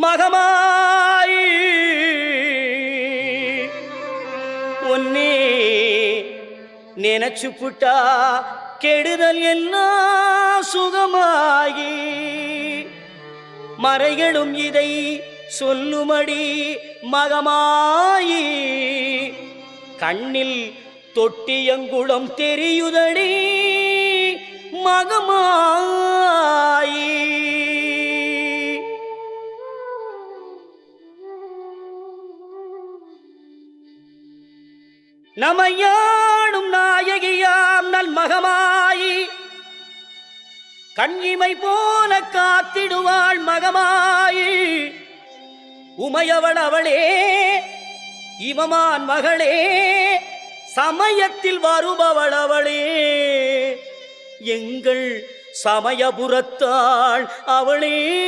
மகமாயி ஒன்னே நினைச்சு புட்டா கெடுதல் எல்லாம் சுகமாகி மறைகளும் இதை சொல்லுமடி மகமாயி கண்ணில் தொட்டியங்குளம் தெரியுதடி மகமாயி நமையாடும் நாயகியாம் நல் மகமாயி கண்ணிமை போல காத்திடுவாள் மகமாயி உமையவள் அவளே இமமான் மகளே சமயத்தில் வருபவள் அவளே எங்கள் சமயபுரத்தாள் அவளே.